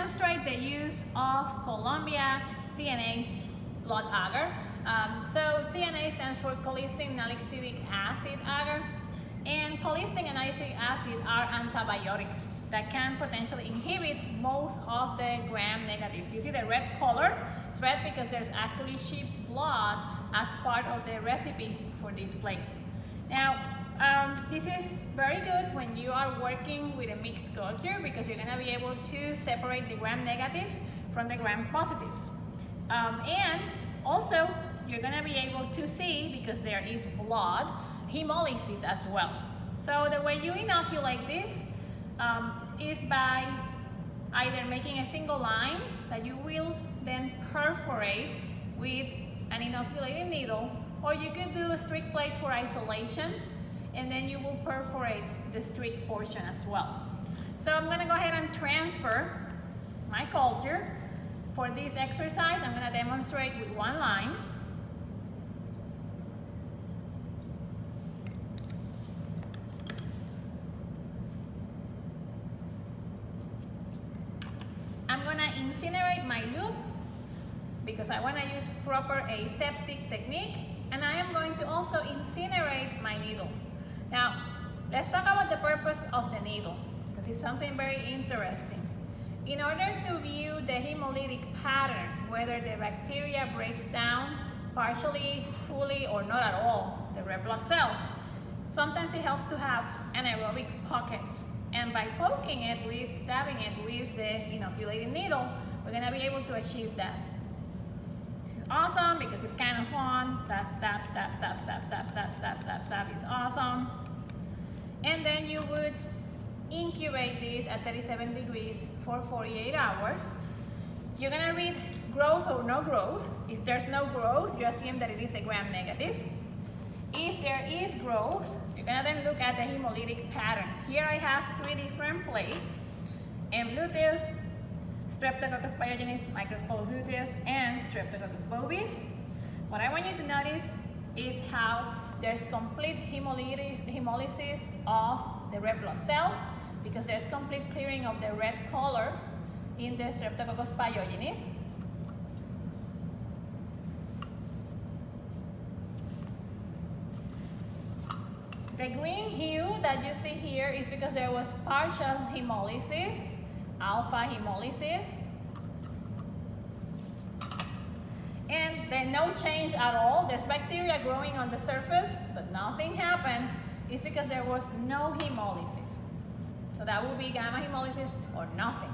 demonstrate the use of Colombia CNA blood agar. So CNA stands for cholesterol nalixidic acid agar, and cholesterol and nalixidic acid are antibiotics that can potentially inhibit most of the gram negatives. You see the red color? It's red because there's actually sheep's blood as part of the recipe for this plate. Now, this is very good when you are working with a mixed culture because you're going to be able to separate the gram negatives from the gram positives. And also, you're going to be able to see, because there is blood, hemolysis as well. So the way you inoculate this is by either making a single line that you will then perforate with an inoculating needle, or you could do a streak plate for isolation, and then you will perforate the streak portion as well. So I'm going to go ahead and transfer my culture. For this exercise, I'm going to demonstrate with one line. I'm going to incinerate my loop because I want to use proper aseptic technique, and I am going to also incinerate my needle. Now, let's talk about the purpose of the needle, because it's something very interesting. In order to view the hemolytic pattern, whether the bacteria breaks down partially, fully, or not at all, the red blood cells, sometimes it helps to have anaerobic pockets. And by poking it with, stabbing it with the inoculating needle, we're going to be able to achieve that. This is awesome because it's kind of fun. Stab, stab, stab, stab, stab, stab, stab, stab, stab, stab. It's awesome. And then you would incubate this at 37 degrees for 48 hours. You're going to read growth or no growth. If there's no growth, you assume that it is a gram negative. If there is growth, you're going to then look at the hemolytic pattern. Here I have 3 different plates: Gluteus, Streptococcus pyogenes, Microsporidium, and Streptococcus bovis. What I want you to notice is how there's complete hemolysis of the red blood cells, because there's complete clearing of the red color in the Streptococcus pyogenes. The green hue that you see here is because there was partial hemolysis, alpha hemolysis. And then no change at all. There's bacteria growing on the surface, but nothing happened. It's because there was no hemolysis. So that would be gamma hemolysis or nothing.